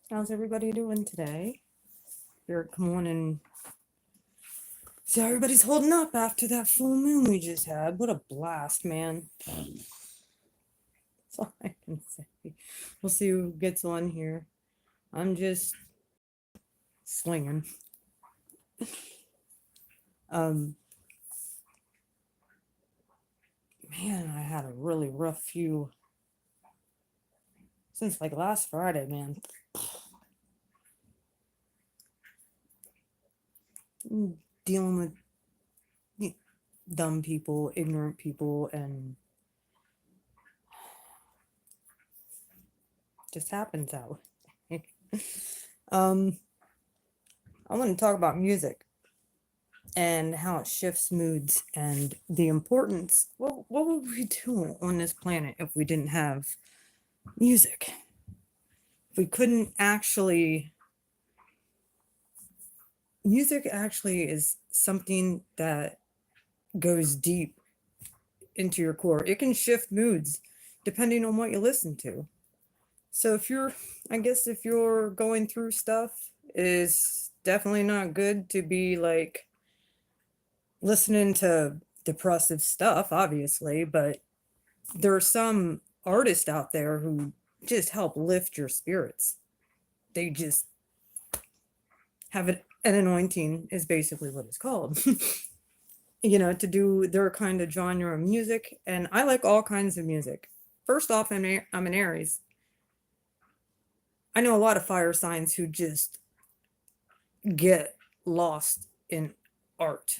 How's everybody doing today? Here, come on and see how everybody's holding up after that full moon we just had. What a blast, man. That's all I can say. We'll see who gets on here. I'm just swinging. Um, man, I had a really rough few since like last Friday, man. Dealing with dumb people, ignorant people, and just happens that way. um, I want to talk about music and how it shifts moods and the importance. What would we do on this planet if we didn't have music? If we couldn't actually, music actually is something that goes deep into your core. It can shift moods depending on what you listen to. So if you're, I guess if you're going through stuff, it is definitely not good to be like listening to depressive stuff, obviously, but there are some artists out there who just help lift your spirits. They just have an anointing, is basically what it's called. To do their kind of genre of music. And I like all kinds of music. First off, I'm an Aries. I know a lot of fire signs who just get lost in art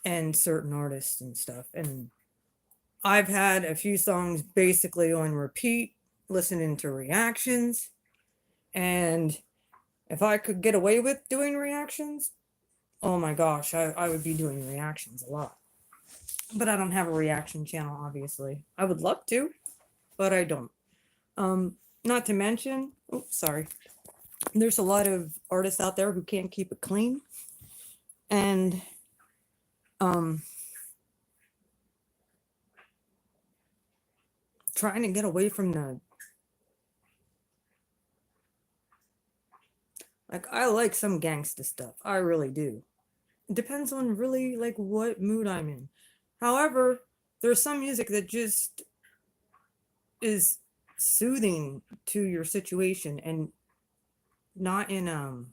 and certain artists and stuff. And I've had a few songs basically on repeat, listening to reactions. And if I could get away with doing reactions, oh my gosh, I would be doing reactions a lot. But I don't have a reaction channel, obviously. I would love to, but I don't. Not to mention, sorry, there's a lot of artists out there who can't keep it clean. And trying to get away from the, like, I like some gangsta stuff. I really do. It depends on really like what mood I'm in. However, there's some music that just is soothing to your situation and not in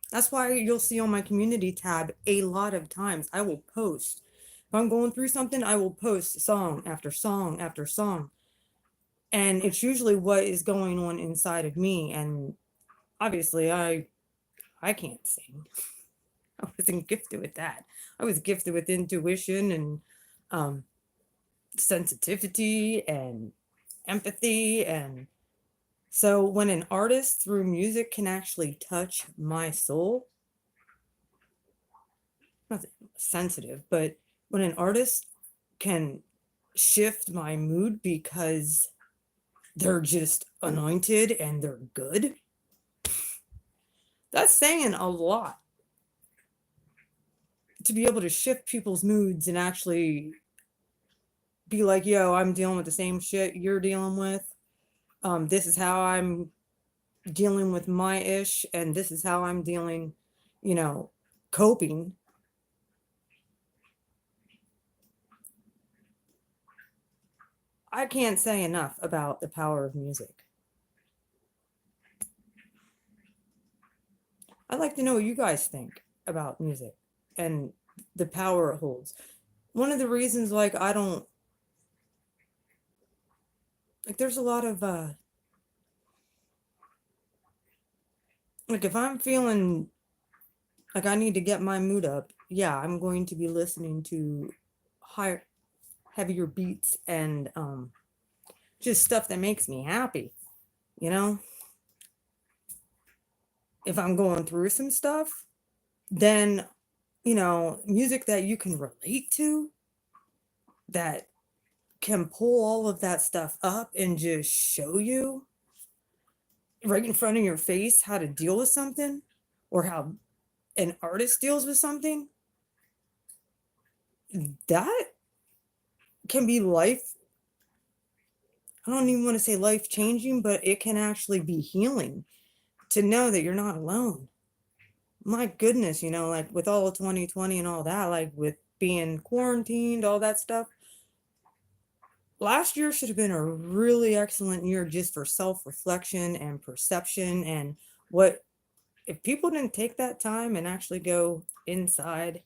that's why you'll see on my community tab a lot of times I will post, if I'm going through something, I will post song after song after song, and it's usually what is going on inside of me. And obviously I can't sing. I wasn't gifted with that. I was gifted with intuition and um sensitivity and empathy. And so when an artist through music can actually touch my soul, not sensitive, but when an artist can shift my mood because they're just anointed and they're good, that's saying a lot. To be able to shift people's moods and actually be like, yo, I'm dealing with the same shit you're dealing with. This is how I'm dealing with my ish, and this is how I'm dealing, coping. I can't say enough about the power of music. I'd like to know what you guys think about music and the power it holds. One of the reasons, like, I don't like, there's a lot of like, if I'm feeling like I need to get my mood up, yeah, I'm going to be listening to higher, heavier beats and just stuff that makes me happy, you know? If I'm going through some stuff, then, music that you can relate to, that can pull all of that stuff up and just show you right in front of your face how to deal with something, or how an artist deals with something, that can be life I don't even want to say life changing, but it can actually be healing to know that you're not alone. My goodness, like with all of 2020 and all that, like with being quarantined, all that stuff, last year should have been a really excellent year just for self-reflection and perception. And what if people didn't take that time and actually go inside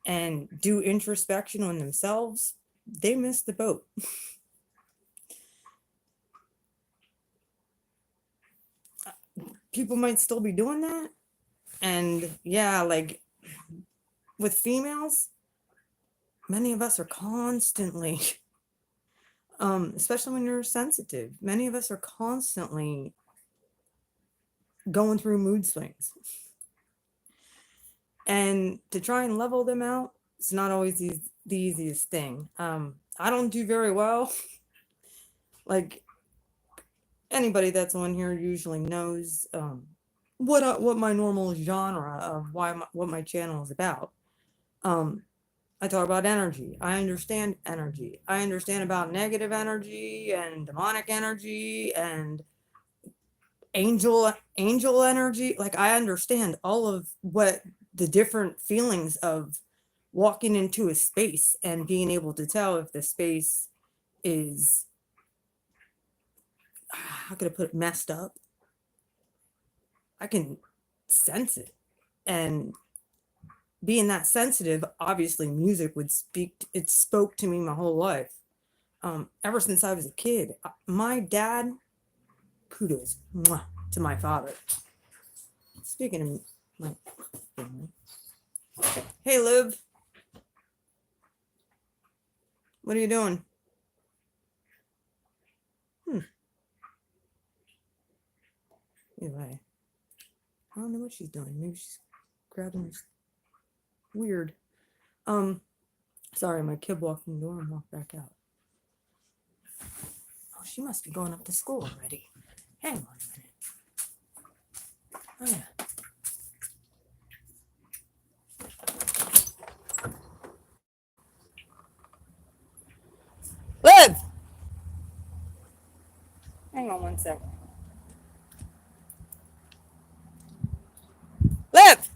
and do introspection on themselves, they missed the boat. People might still be doing that. And yeah, like with females, many of us are constantly, especially when you're sensitive, many of us are constantly going through mood swings. And to try and level them out, it's not always the easiest thing. I don't do very well. Like anybody that's on here usually knows what my normal genre of what my channel is about. I talk about energy. I understand energy. I understand about negative energy and demonic energy and angel energy. Like I understand all of what the different feelings of walking into a space and being able to tell if the space is, how could I put it, messed up. I can sense it. And being that sensitive, obviously music it spoke to me my whole life. Ever since I was a kid. My dad, kudos to my father. Speaking of my family. Hey, Liv. What are you doing? Anyway, I don't know what she's doing. Maybe she's grabbing this weird. Sorry, my kid walked in the door and walked back out. Oh, she must be going up to school already. Hang on a minute. Oh, yeah. Liv! Hang on one second. Liv!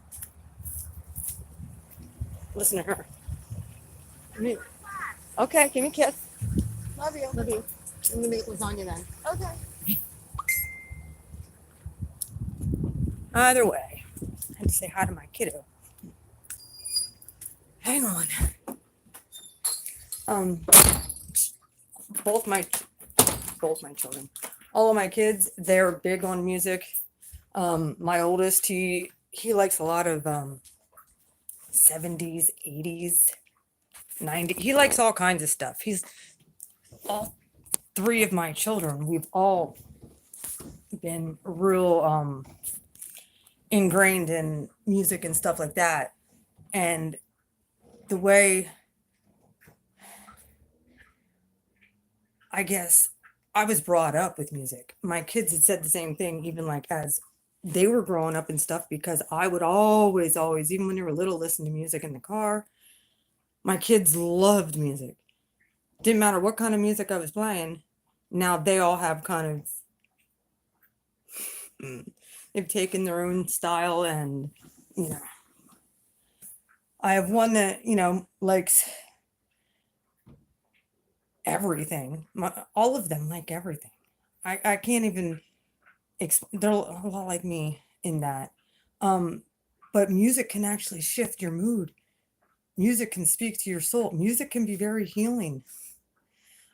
Listen to her. Okay, give me a kiss. Love you. Love you. I'm gonna make lasagna then. Okay. Either way, I had to say hi to my kiddo. Hang on. Both my children, all of my kids, they're big on music. My oldest, he likes a lot of 70s, 80s, 90s. He likes all kinds of stuff. All three of my children, we've all been real ingrained in music and stuff like that. And the way, I guess, I was brought up with music. My kids had said the same thing, even like as they were growing up and stuff, because I would always, even when they were little, listen to music in the car. My kids loved music. Didn't matter what kind of music I was playing. Now they all have kind of, they've taken their own style, and, I have one that, likes everything. All of them like everything. I can't even they're a lot like me in that. But music can actually shift your mood. Music can speak to your soul. Music can be very healing.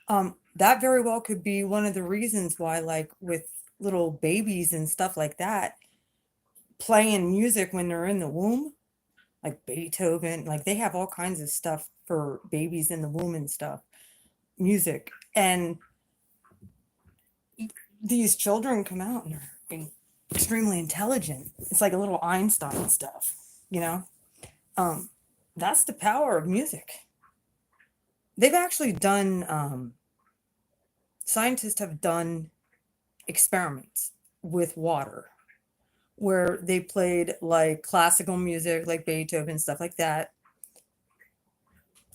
That very well could be one of the reasons why, like with little babies and stuff like that, playing music when they're in the womb, like Beethoven, like they have all kinds of stuff for babies in the womb and stuff, music. And these children come out and they're extremely intelligent. It's like a little Einstein stuff, that's the power of music. They've actually done, scientists have done experiments with water where they played like classical music, like Beethoven, stuff like that,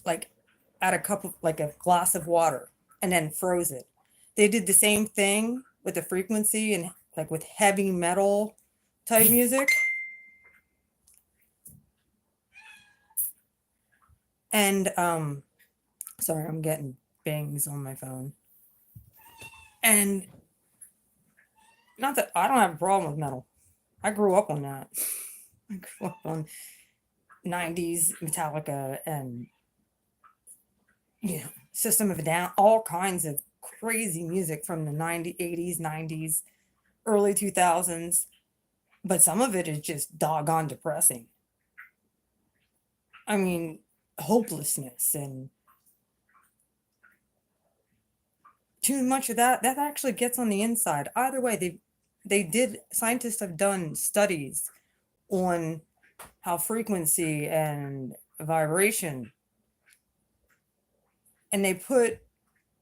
like at a cup of, like a glass of water, and then froze it. They did the same thing with the frequency and like with heavy metal type music. And sorry, I'm getting bangs on my phone. And not that I don't have a problem with metal. I grew up on that. I grew up on 90s Metallica and System of a Down, all kinds of crazy music from the 90s, 80s, 90s, early 2000s. But some of it is just doggone depressing. I mean, hopelessness and too much of that actually gets on the inside. Either way, scientists have done studies on how frequency and vibration, and they put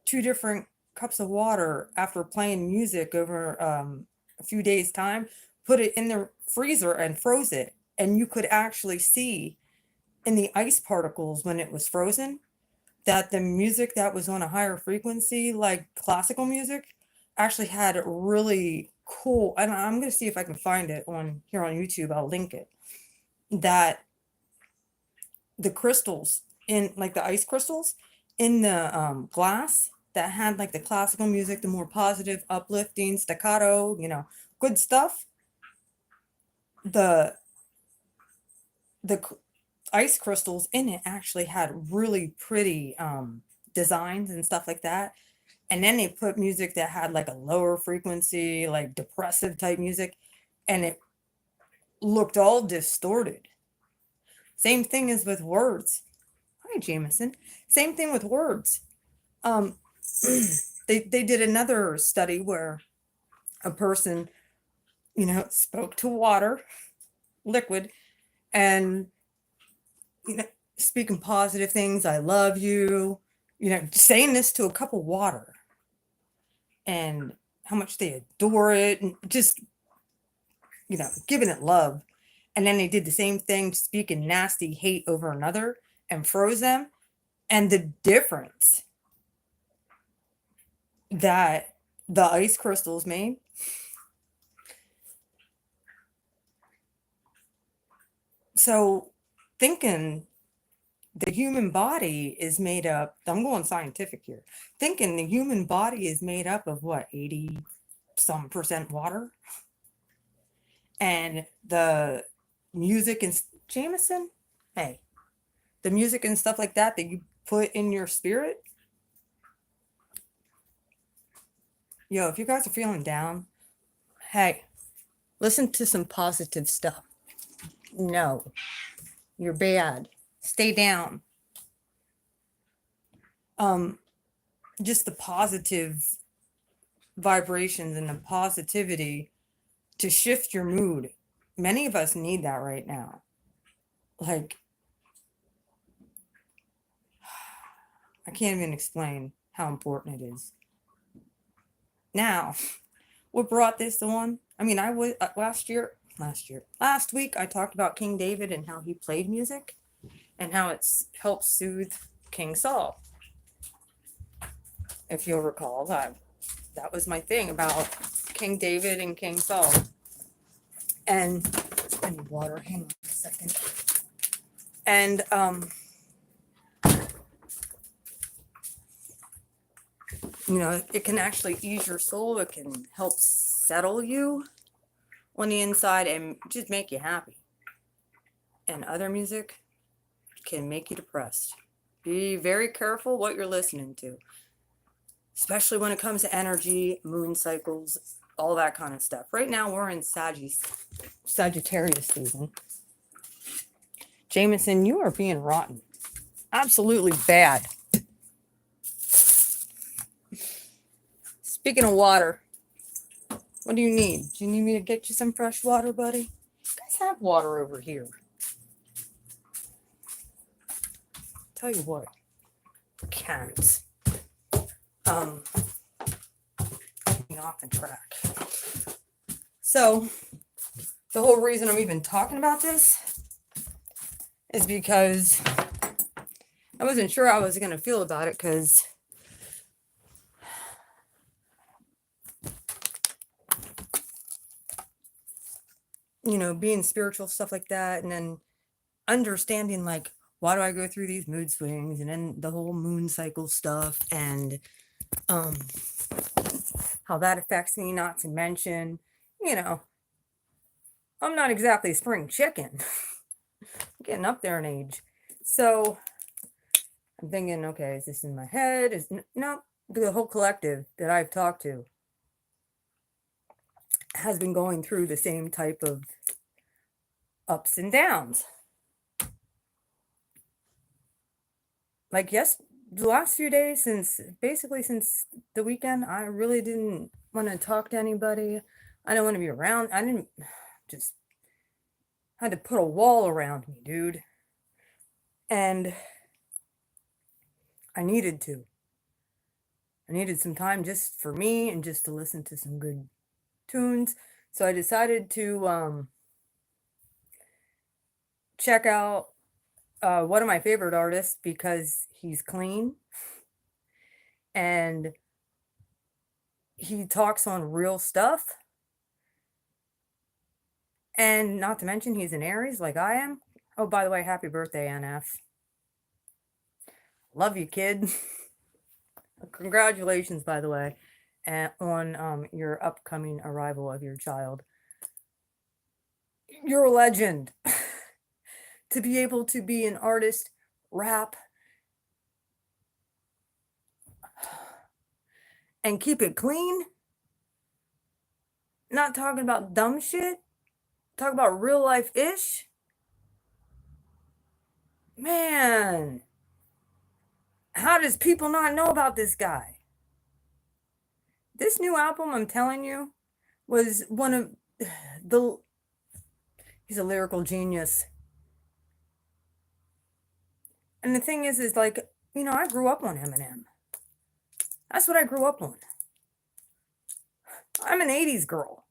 2 different cups of water after playing music over a few days time, put it in the freezer and froze it, and you could actually see in the ice particles when it was frozen that the music that was on a higher frequency, like classical music, actually had really cool, and I'm going to see if I can find it on here on YouTube. I'll link it. That the crystals in like the ice crystals in the glass that had like the classical music, the more positive, uplifting, staccato, good stuff. The ice crystals in it actually had really pretty designs and stuff like that. And then they put music that had like a lower frequency, like depressive type music, and it looked all distorted. Same thing as with words. Hi, Jameson. Same thing with words. They did another study where a person, spoke to water, liquid, and speaking positive things. I love you. Saying this to a cup of water, and how much they adore it, and just giving it love. And then they did the same thing, speaking nasty hate over another, and froze them. And the difference that the ice crystals made. So thinking the human body is made up, I'm going scientific here, thinking the human body is made up of what, 80 some percent water? And the music and Jameson, hey, the music and stuff like that you put in your spirit. If you guys are feeling down, hey, listen to some positive stuff. No, you're bad. Stay down. Just the positive vibrations and the positivity to shift your mood. Many of us need that right now. Like, I can't even explain how important it is. Now, what brought this on? I mean, I was last week, I talked about King David and how he played music and how it's helped soothe King Saul. If you'll recall, that was my thing about King David and King Saul. And I need water. Hang on a second. And it can actually ease your soul. It can help settle you on the inside and just make you happy. And other music can make you depressed. Be very careful what you're listening to, especially when it comes to energy, moon cycles, all that kind of stuff. Right now we're in Sagittarius season. Jameson, you are being rotten. Absolutely bad. Speaking of water, what do you need? Do you need me to get you some fresh water, buddy? You guys have water over here. Tell you what, cats. Off the track. So, the whole reason I'm even talking about this is because I wasn't sure how I was going to feel about it, because being spiritual, stuff like that, and then understanding like why do I go through these mood swings, and then the whole moon cycle stuff, and um how that affects me, not to mention, you know, I'm not exactly a spring chicken. Getting up there in age. So I'm thinking, okay, is this in my head? No, the whole collective that I've talked to has been going through the same type of ups and downs. Like, yes, the last few days, since the weekend, I really didn't want to talk to anybody. I didn't want to be around. I didn't just had to put a wall around me, dude. And I needed to. I needed some time just for me and just to listen to some good tunes. So I decided to check out one of my favorite artists because he's clean and he talks on real stuff. And not to mention, he's an Aries like I am. Oh, by the way, happy birthday, NF. Love you, kid. Congratulations, by the way, on your upcoming arrival of your child. You're a legend. To be able to be an artist, rap, and keep it clean, not talking about dumb shit, talk about real life ish. Man, how does people not know about this guy? This new album, I'm telling you, was one of the. He's a lyrical genius. And the thing is like, I grew up on Eminem. That's what I grew up on. I'm an 80s girl.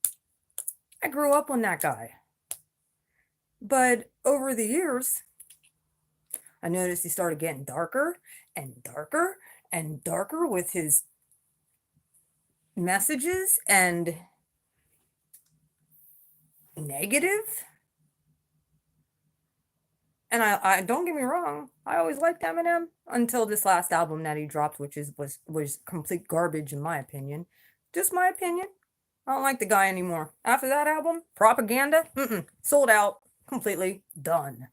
I grew up on that guy. But over the years, I noticed he started getting darker and darker and darker with his messages and negative. And I don't get me wrong, I always liked Eminem until this last album that he dropped, which was complete garbage in my opinion. Just my opinion. I don't like the guy anymore. After that album, Propaganda, sold out, completely done.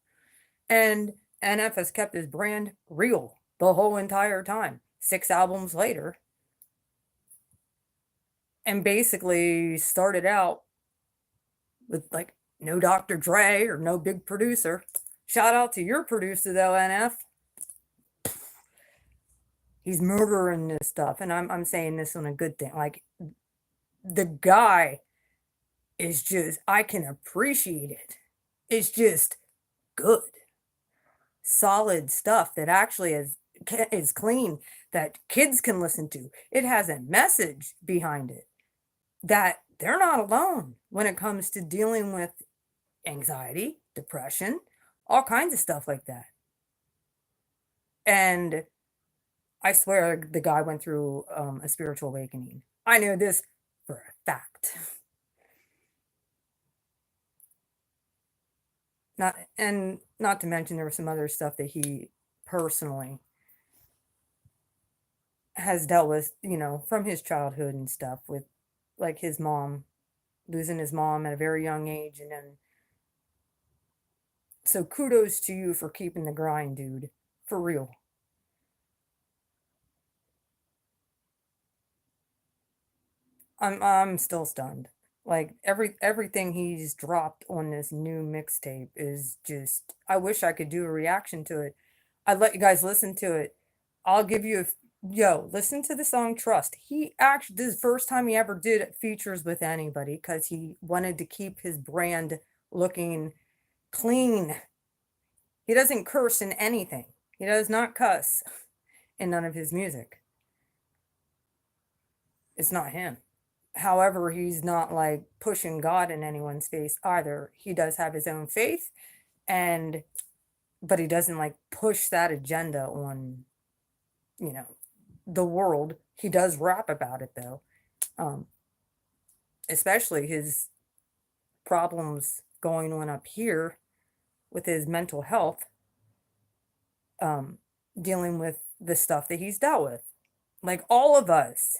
And NF has kept his brand real the whole entire time. 6 albums later. And basically started out with like no Dr. Dre or no big producer. Shout out to your producer though, NF. He's murdering this stuff. And I'm saying this on a good thing. Like, the guy is just, I can appreciate it. It's just good. Solid stuff that actually is clean, that kids can listen to. It has a message behind it that they're not alone when it comes to dealing with anxiety, depression, all kinds of stuff like that. And I swear the guy went through a spiritual awakening. I know this for a fact. Not to mention there was some other stuff that he personally has dealt with, from his childhood and stuff, with like his mom, losing his mom at a very young age. And then, so kudos to you for keeping the grind, dude, for real. I'm still stunned. Like, everything he's dropped on this new mixtape is just, I wish I could do a reaction to it. I'd let you guys listen to it. I'll give you listen to the song Trust. He actually, this is the first time he ever did features with anybody because he wanted to keep his brand looking clean. He doesn't curse in anything. He does not cuss in none of his music. It's not him. However, he's not like pushing God in anyone's face either. He does have his own faith, but he doesn't like push that agenda on, the world. He does rap about it though. Especially his problems going on up here with his mental health, dealing with the stuff that he's dealt with, like all of us.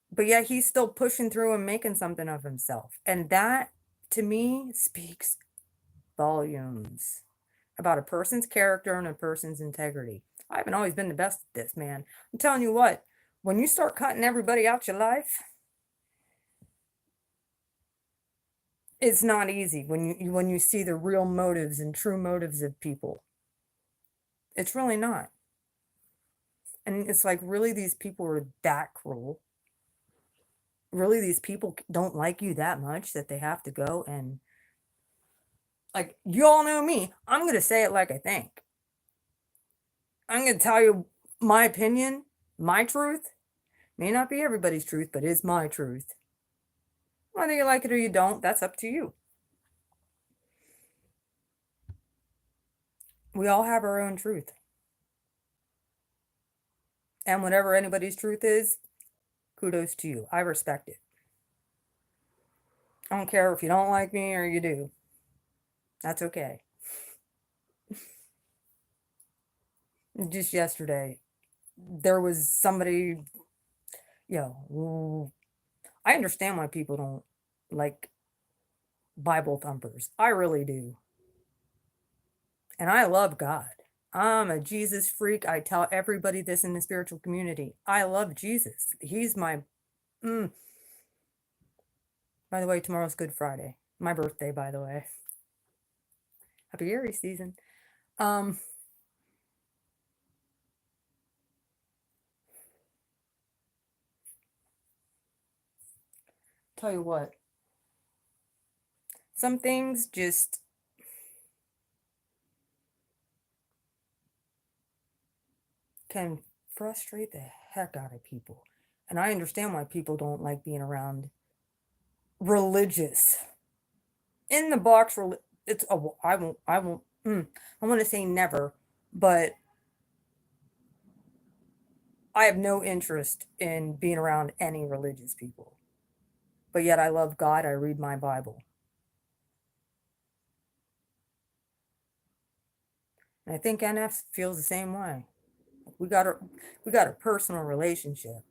But yet he's still pushing through and making something of himself. And that, to me, speaks volumes about a person's character and a person's integrity. I haven't always been the best at this, man. I'm telling you what, when you start cutting everybody out your life, it's not easy when you see the real motives and true motives of people. It's really not. And it's like, really, these people are that cruel? Really, these people don't like you that much that they have to go and, like, you all know me. I'm going to say it like I think. I'm going to tell you my opinion, my truth. May not be everybody's truth, but it's my truth. Whether you like it or you don't, that's up to you. We all have our own truth. And whatever anybody's truth is, kudos to you. I respect it. I don't care if you don't like me or you do. That's okay. Just yesterday, there was somebody, I understand why people don't like Bible thumpers. I really do. And I love God. I'm a Jesus freak. I tell everybody this in the spiritual community. I love Jesus. He's my... By the way, tomorrow's Good Friday. My birthday, by the way. Happy Aries season. Tell you what. Some things just... can frustrate the heck out of people. And I understand why people don't like being around religious. In the box, it's I won't I want to say never, but I have no interest in being around any religious people. But yet I love God. I read my Bible. And I think NF feels the same way. We got a personal relationship.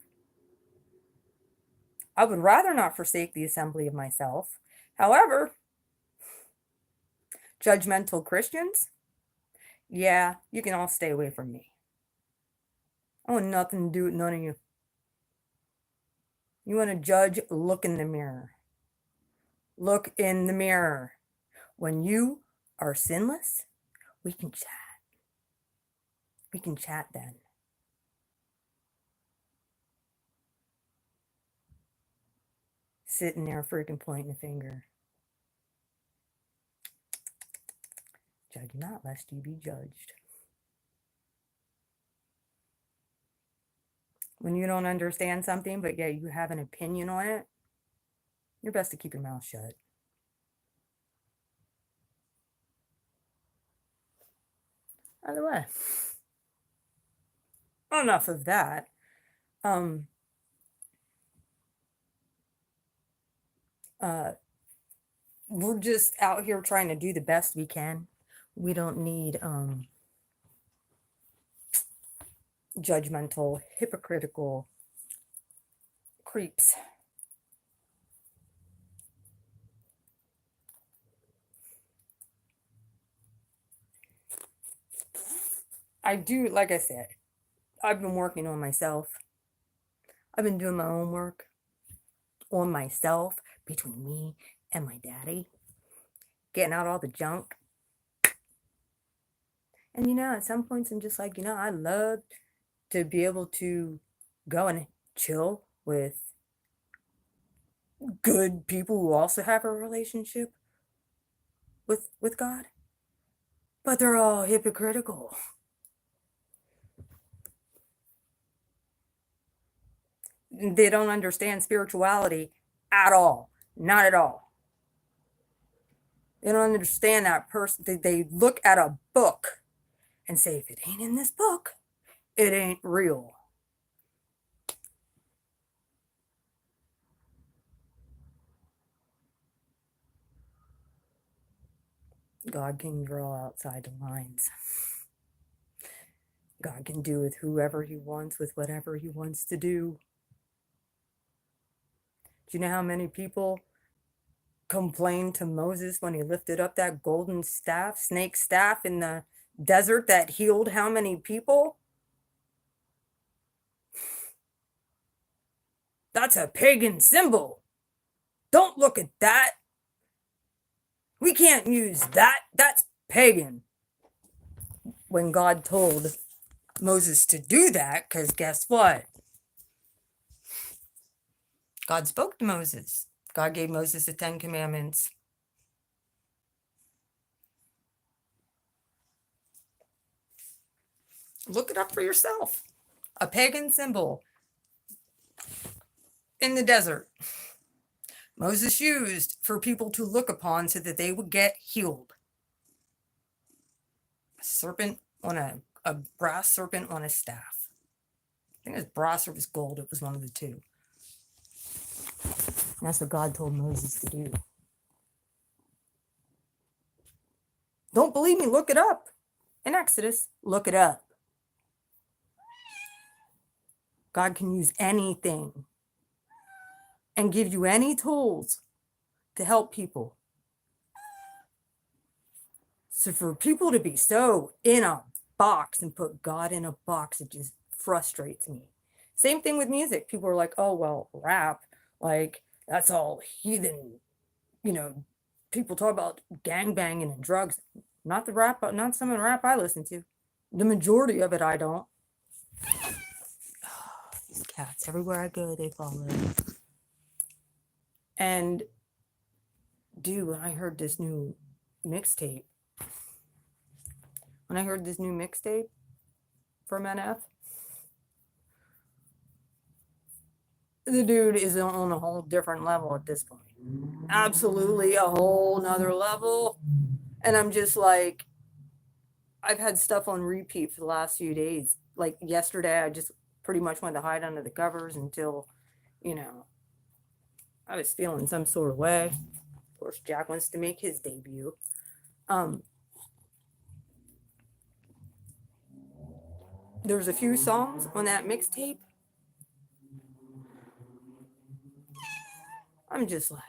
I would rather not forsake the assembly of myself. However, judgmental Christians, yeah, you can all stay away from me. I want nothing to do with none of you. You want to judge? Look in the mirror. Look in the mirror. When you are sinless, we can chat. We can chat then. Sitting there freaking pointing a finger. Judge not, lest you be judged. When you don't understand something, but yet you have an opinion on it, you're best to keep your mouth shut. By the way, enough of that. We're just out here trying to do the best we can. We don't need judgmental, hypocritical creeps. I do, like I said, I've been working on myself. I've been doing my own work on myself between me and my daddy, getting out all the junk. And at some points I'm just like, I love to be able to go and chill with good people who also have a relationship with God. But they're all hypocritical. They don't understand spirituality at all. Not at all. They don't understand that person. They look at a book and say, if it ain't in this book, it ain't real. God can draw outside the lines. God can do with whoever he wants, with whatever he wants to do. Do you know how many people complained to Moses when he lifted up that golden staff, snake staff in the desert that healed how many people? That's a pagan symbol. Don't look at that. We can't use that. That's pagan. When God told Moses to do that, because guess what? God spoke to Moses. God gave Moses the 10 Commandments. Look it up for yourself. A pagan symbol in the desert. Moses used for people to look upon so that they would get healed. A serpent on a brass serpent on a staff. I think it was brass or it was gold. It was one of the two. And that's what God told Moses to do. Don't believe me? Look it up. In Exodus, look it up. God can use anything and give you any tools to help people. So for people to be so in a box and put God in a box, it just frustrates me. Same thing with music. People are like, oh, well, rap, like that's all heathen. You know, people talk about gangbanging and drugs. Not the rap, not some of the rap I listen to. The majority of it I don't. These cats, everywhere I go, they follow. And dude, when I heard this new mixtape from NF, the dude is on a whole different level at this point. Absolutely a whole nother level. And I'm just like, I've had stuff on repeat for the last few days. Like yesterday, I just pretty much went to hide under the covers until, you know, I was feeling some sort of way. Of course, Jack wants to make his debut. There's a few songs on that mixtape. I'm just like,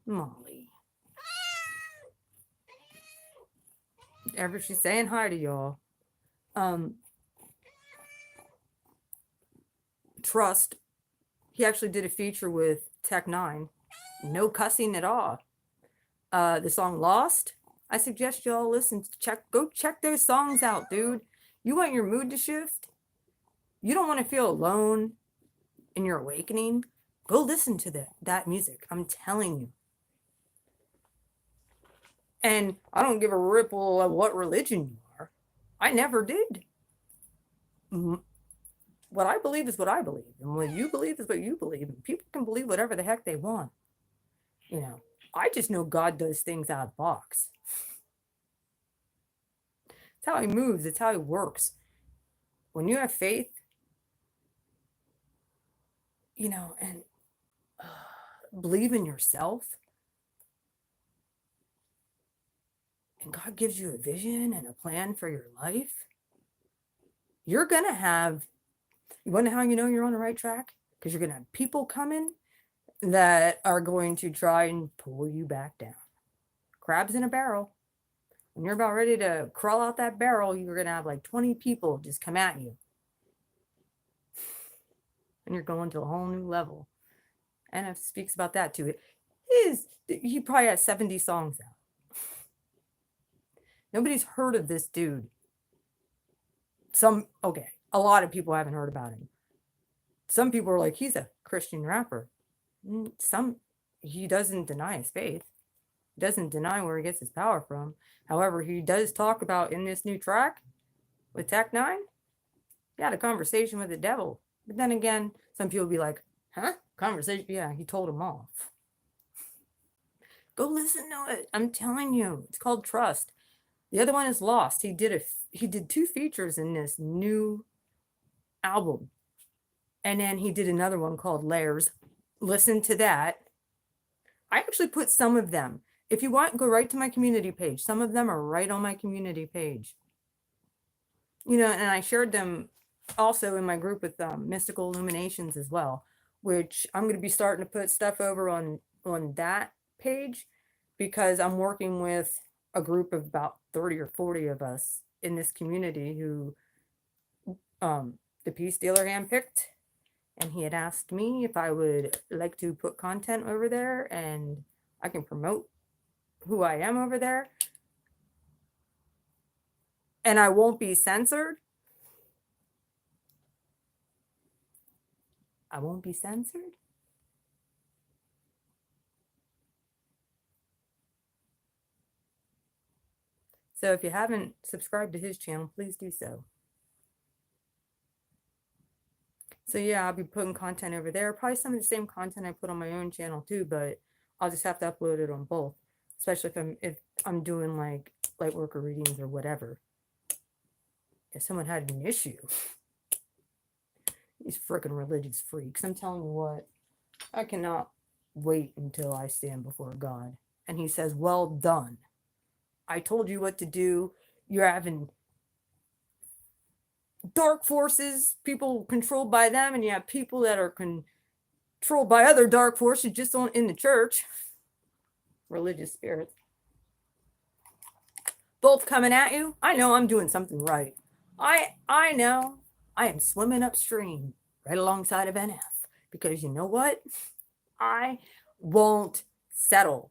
Molly. Ever she's saying hi to y'all. Trust. He actually did a feature with Tech9. No cussing at all. The song Lost. I suggest y'all go check those songs out, dude. You want your mood to shift? You don't want to feel alone in your awakening? Go listen to that music. I'm telling you. And I don't give a ripple of what religion you are. I never did. What I believe is what I believe. And what you believe is what you believe. And people can believe whatever the heck they want. You know, I just know God does things out of the box. It's how he moves. It's how he works. When you have faith, you know, and believe in yourself, and God gives you a vision and a plan for your life, you're going to have, you want to know how you know you're on the right track? Because you're going to have people coming that are going to try and pull you back down. Crabs in a barrel. When you're about ready to crawl out that barrel, you're going to have like 20 people just come at you. And you're going to a whole new level. And it speaks about that too. He probably has 70 songs out. Nobody's heard of this dude. A lot of people haven't heard about him. Some people are like, he's a Christian rapper. He doesn't deny his faith. He doesn't deny where he gets his power from. However, he does talk about in this new track with Tech9, he had a conversation with the devil. But then again, some people be like, huh? Conversation? Yeah, he told him off. Go listen to it. I'm telling you. It's called Trust. The other one is Lost. He did 2 features in this new album. And then he did another one called Layers. Listen to that. I actually put some of them If you want, go right to my community page. Some of them are right on my community page. And I shared them also in my group with Mystical Illuminations as well, which I'm going to be starting to put stuff over on that page, because I'm working with a group of about 30 or 40 of us in this community who the peace dealer handpicked, and he had asked me if I would like to put content over there, and I can promote who I am over there, and I won't be censored. I won't be censored. So if you haven't subscribed to his channel, please do so. So yeah, I'll be putting content over there. Probably some of the same content I put on my own channel too, but I'll just have to upload it on both. Especially if I'm doing like light worker readings or whatever. If someone had an issue, these freaking religious freaks. I'm telling you what, I cannot wait until I stand before God and he says, "Well done. I told you what to do. You're having dark forces, people controlled by them, and you have people that are controlled by other dark forces just on in the church, religious spirits, both coming at you. I know I'm doing something right. I know I am swimming upstream right alongside of NF, because you know what? I won't settle.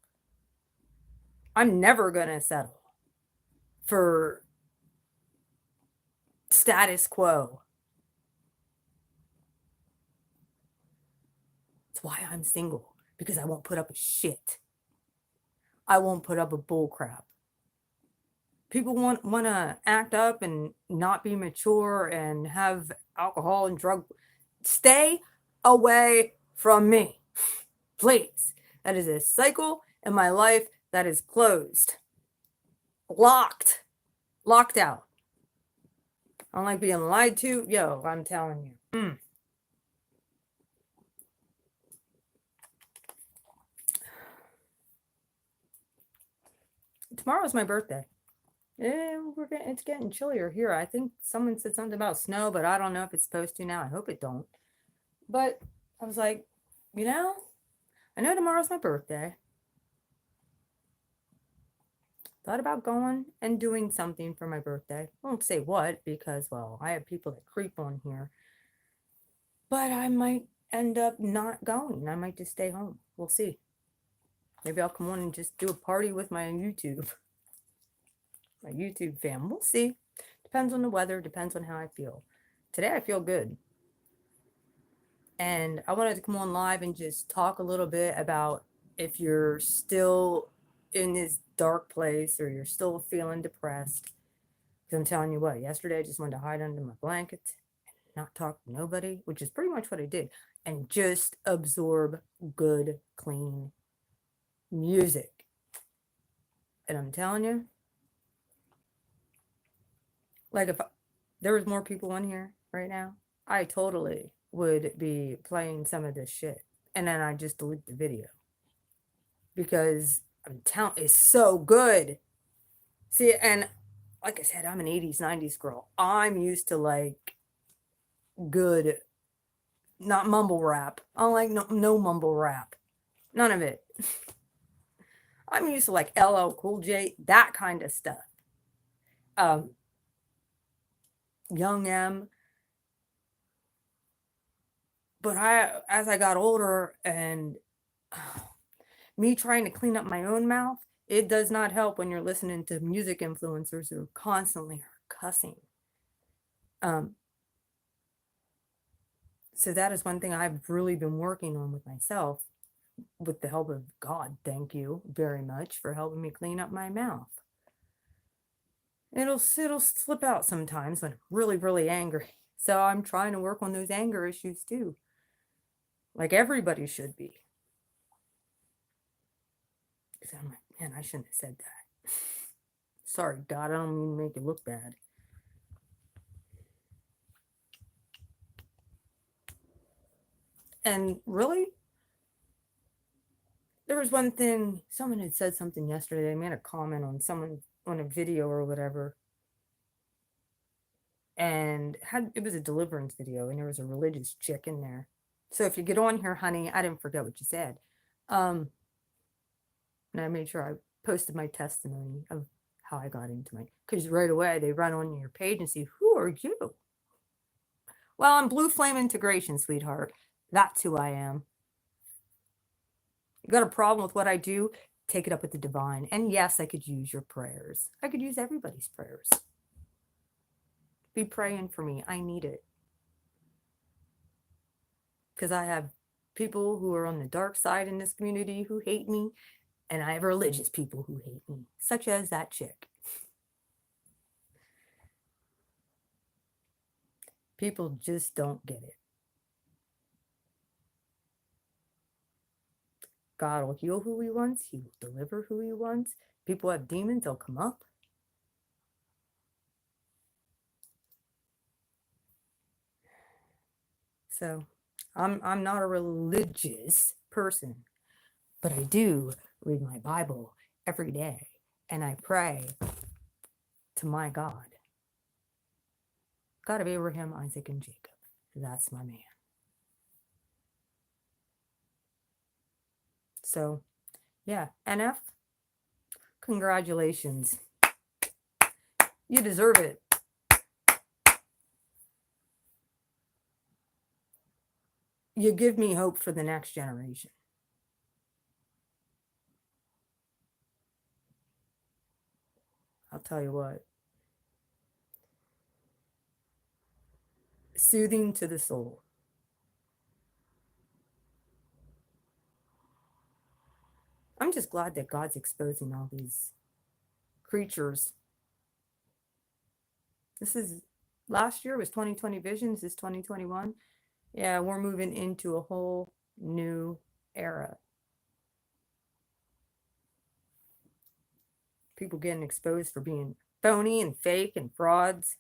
I'm never gonna settle for status quo. That's why I'm single, because I won't put up with shit. I won't put up with bull crap. People want to act up and not be mature and have alcohol and drug. Stay away from me, please. That is a cycle in my life that is closed, locked out. I don't like being lied to. Yo, I'm telling you. Tomorrow's my birthday. It's getting chillier here. I think someone said something about snow, but I don't know if it's supposed to now. I hope it don't. But I was like, I know tomorrow's my birthday. Thought about going and doing something for my birthday. I won't say what, because, well, I have people that creep on here. But I might end up not going. I might just stay home. We'll see. Maybe I'll come on and just do a party with my YouTube fam. We'll see. Depends on the weather. Depends on how I feel. Today I feel good. And I wanted to come on live and just talk a little bit about if you're still in this dark place or you're still feeling depressed. Because I'm telling you what, yesterday I just wanted to hide under my blanket and not talk to nobody, which is pretty much what I did, and just absorb good, clean music. And I'm telling you, like, if there was more people on here right now, I totally would be playing some of this shit. And then I just delete the video. Because I'm telling, it's so good. See, and like I said, I'm an 80s, 90s girl. I'm used to like good, not mumble rap. I don't like no mumble rap. None of it. I'm used to like LL Cool J, that kind of stuff. Young M. But as I got older and me trying to clean up my own mouth, it does not help when you're listening to music influencers who constantly are cussing. So that is one thing I've really been working on with myself, with the help of God. Thank you very much for helping me clean up my mouth. It'll slip out sometimes when I'm really, really angry. So I'm trying to work on those anger issues too. Like everybody should be. Because I'm like, man, I shouldn't have said that. Sorry, God, I don't mean to make it look bad. And really, there was one thing, someone had said something yesterday. They made a comment on someone on a video or whatever. And it was a deliverance video, and there was a religious chick in there. So if you get on here, honey, I didn't forget what you said. And I made sure I posted my testimony of how I got into because right away they run on your page and see, who are you? Well, I'm Blue Flame Integration, sweetheart. That's who I am. You got a problem with what I do? Take it up with the divine. And yes, I could use your prayers. I could use everybody's prayers. Be praying for me. I need it. Because I have people who are on the dark side in this community who hate me. And I have religious people who hate me, such as that chick. People just don't get it. God will heal who he wants. He will deliver who he wants. People have demons, they'll come up. So I'm not a religious person, but I do read my Bible every day, and I pray to my God. God of Abraham, Isaac, and Jacob. That's my man. So, yeah, NF, congratulations. You deserve it. You give me hope for the next generation. I'll tell you what. Soothing to the soul. I'm just glad that God's exposing all these creatures. This is, last year was 2020 visions, this 2021. Yeah, we're moving into a whole new era. People getting exposed for being phony and fake and frauds.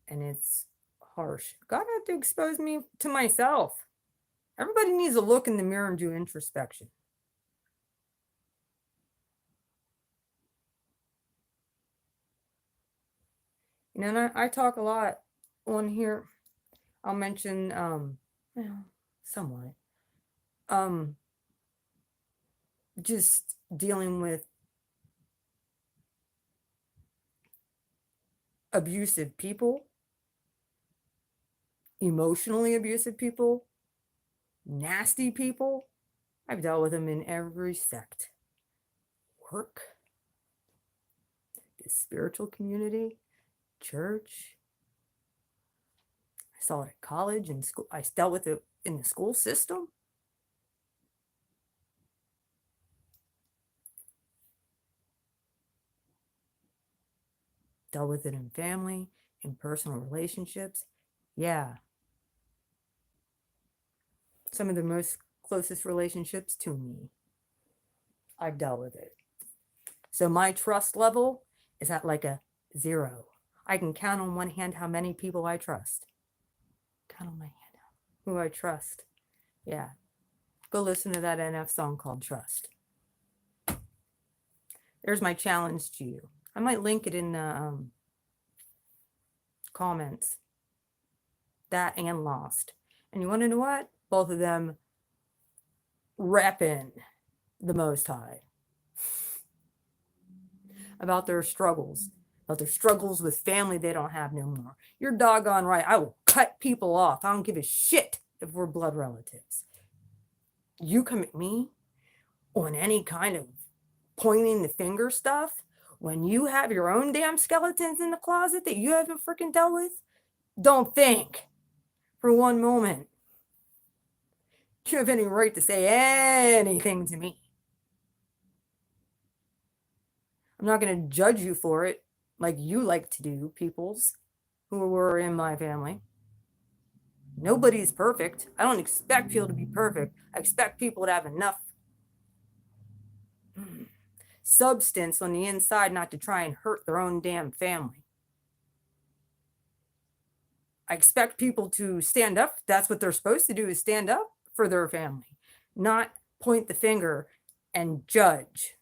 And it's harsh. God had to expose me to myself. Everybody needs to look in the mirror and do introspection. You know, and I talk a lot on here. I'll mention, somewhat, just dealing with abusive people, emotionally abusive people, nasty people. I've dealt with them in every sect. Work, the spiritual community, church. I saw it at college and school. I dealt with it in the school system. Dealt with it in family, in personal relationships. Yeah. Some of the most closest relationships to me, I've dealt with it. So my trust level is at like a 0. I can count on one hand how many people I trust. Count on my hand who I trust. Yeah. Go listen to that NF song called Trust. There's my challenge to you. I might link it in the comments. That and Lost. And you want to know what? Both of them repping the Most High. About their struggles. About their struggles with family they don't have no more. You're doggone right. I will cut people off. I don't give a shit if we're blood relatives. You come at me on any kind of pointing the finger stuff when you have your own damn skeletons in the closet that you haven't freaking dealt with. Don't think for one moment you have any right to say anything to me. I'm not going to judge you for it like you like to do, peoples who were in my family. Nobody's perfect. I don't expect people to be perfect. I expect people to have enough substance on the inside not to try and hurt their own damn family. I expect people to stand up. That's what they're supposed to do, is stand up for their family, not point the finger and judge.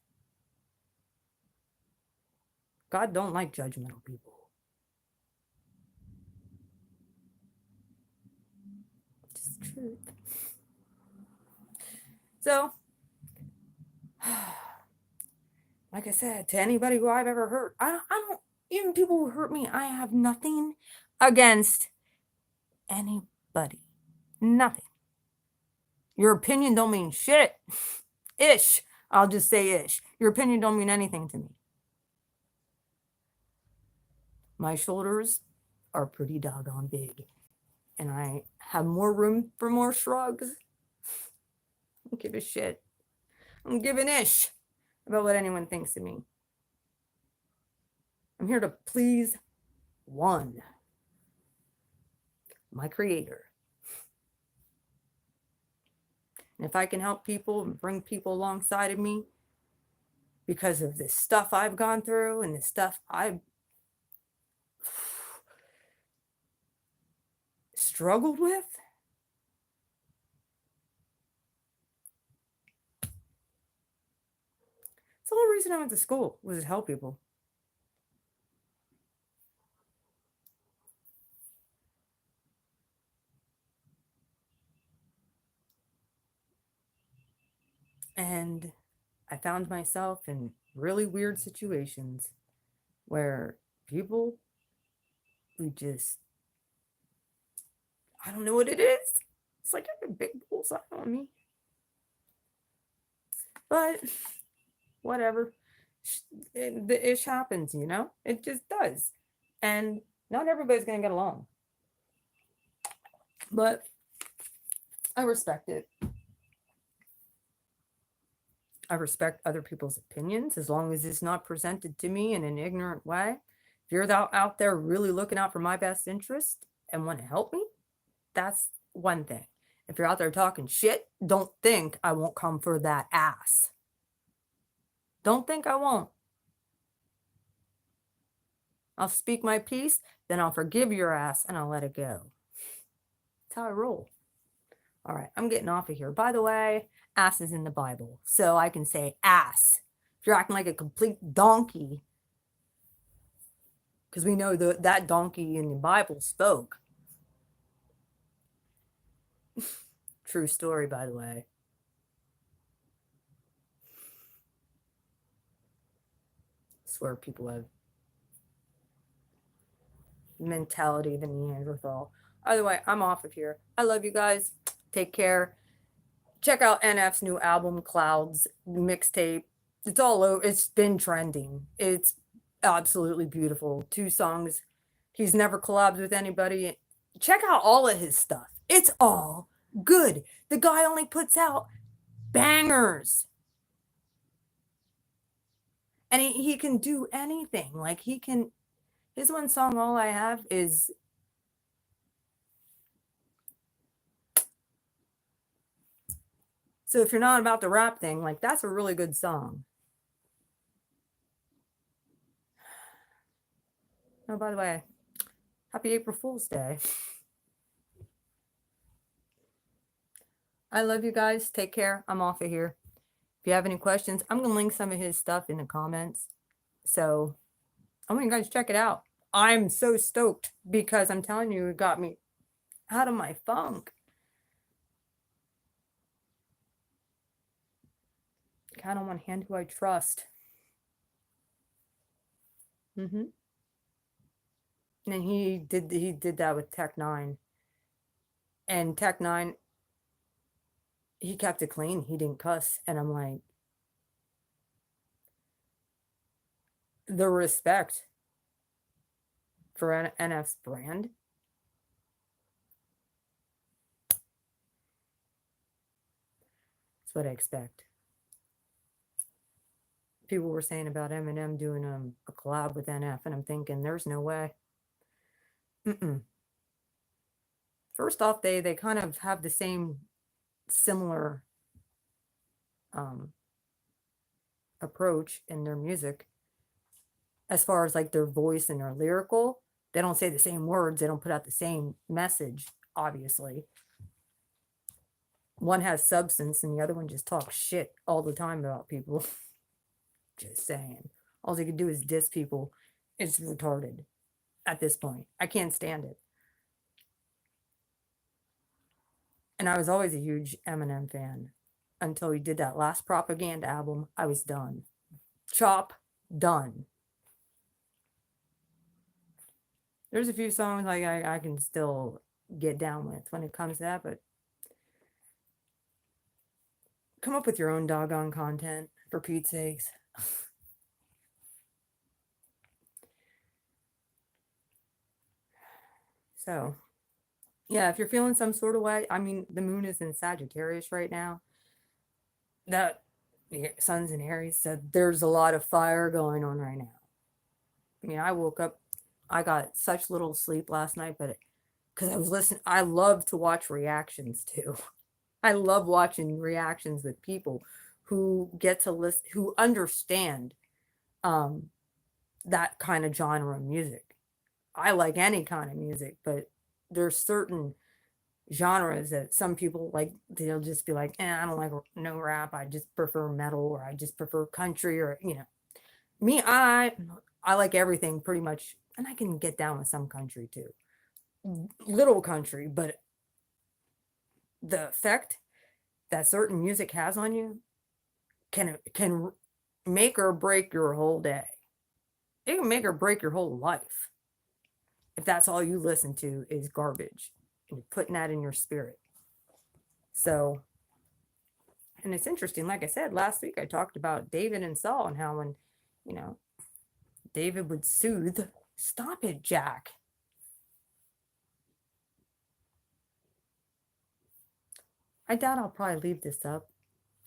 God don't like judgmental people. It's the truth. So, like I said, to anybody who I've ever hurt, I don't, even people who hurt me, I have nothing against anybody. Nothing. Your opinion don't mean shit. Ish. I'll just say ish. Your opinion don't mean anything to me. My shoulders are pretty doggone big, and I have more room for more shrugs. I don't give a shit. I don't give an ish about what anyone thinks of me. I'm here to please one, my creator. And if I can help people and bring people alongside of me because of this stuff I've gone through and the stuff I've struggled with, it's the whole reason I went to school, was to help people. And I found myself in really weird situations where people would just, I don't know what it is. It's like I have a big bullseye on me. But whatever. The ish happens, you know? It just does. And not everybody's going to get along. But I respect it. I respect other people's opinions as long as it's not presented to me in an ignorant way. If you're out there really looking out for my best interest and want to help me, that's one thing. If you're out there talking shit, don't think I won't come for that ass. Don't think I won't. I'll speak my piece, then I'll forgive your ass and I'll let it go. That's how I roll. All right, I'm getting off of here. By the way, ass is in the Bible, so I can say ass. If you're acting like a complete donkey, because we know that donkey in the Bible spoke. True story, by the way. I swear people have mentality of the Neanderthal. Either way, I'm off of here. I love you guys. Take care. Check out NF's new album, Clouds mixtape. It's all over. It's been trending. It's absolutely beautiful. 2 songs. He's never collabed with anybody. Check out all of his stuff. It's all good. The guy only puts out bangers. And he can do anything. Like his one song, All I Have, is so if you're not about the rap thing, like that's a really good song. Oh, by the way, happy April Fool's Day. I love you guys. Take care. I'm off of here. If you have any questions, I'm going to link some of his stuff in the comments. So I want you guys to check it out. I'm so stoked because I'm telling you, it got me out of my funk. Count on one hand who I trust. And he did that with Tech Nine. And Tech Nine, he kept it clean. He didn't cuss. And I'm like, the respect for NF's brand. That's what I expect. People were saying about Eminem doing a collab with NF, and I'm thinking, there's no way. First off, they kind of have the same similar approach in their music as far as like their voice and their lyrical. They don't say the same words. They don't put out the same message, obviously. One has substance and the other one just talks shit all the time about people. Just saying. All they can do is diss people. It's retarded at this point. I can't stand it. And I was always a huge Eminem fan until he did that last propaganda album. I was done. Chop, done. There's a few songs like I can still get down with when it comes to that, but come up with your own doggone content, for Pete's sakes. So, yeah, if you're feeling some sort of way, I mean, the moon is in Sagittarius right now. That the sun's in Aries, so there's a lot of fire going on right now. I mean, I woke up, I got such little sleep last night, but because I was listening, I love to watch reactions too. I love watching reactions with people who get to listen, who understand that kind of genre of music. I like any kind of music, but there's certain genres that some people like, they'll just be like, I don't like no rap, I just prefer metal, or I just prefer country, or me, I like everything pretty much, and I can get down with some country too, little country, but the effect that certain music has on you can make or break your whole day. It can make or break your whole life if that's all you listen to is garbage and you're putting that in your spirit. So, and it's interesting, like I said last week, I talked about David and Saul and how when David would soothe, stop it, Jack. I doubt I'll probably leave this up,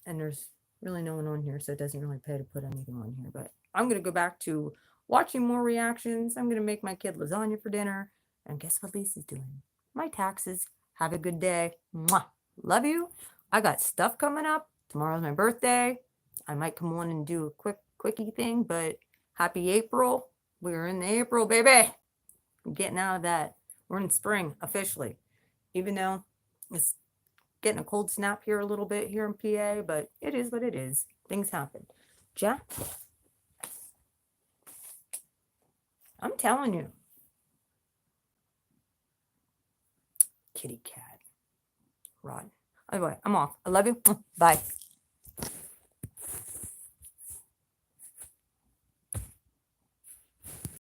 and there's really no one on here, so it doesn't really pay to put anything on here, but I'm going to go back to watching more reactions. I'm going to make my kid lasagna for dinner, and guess what Lisa's doing? My taxes. Have a good day. Mwah. Love you. I got stuff coming up. Tomorrow's my birthday. I might come on and do a quickie thing, but happy April. We're in April, baby. I'm getting out of that. We're in spring officially, even though it's getting a cold snap here a little bit here in PA, but it is what it is. Things happen. Jack, I'm telling you. Kitty cat. Rod. Anyway, I'm off. I love you. Bye.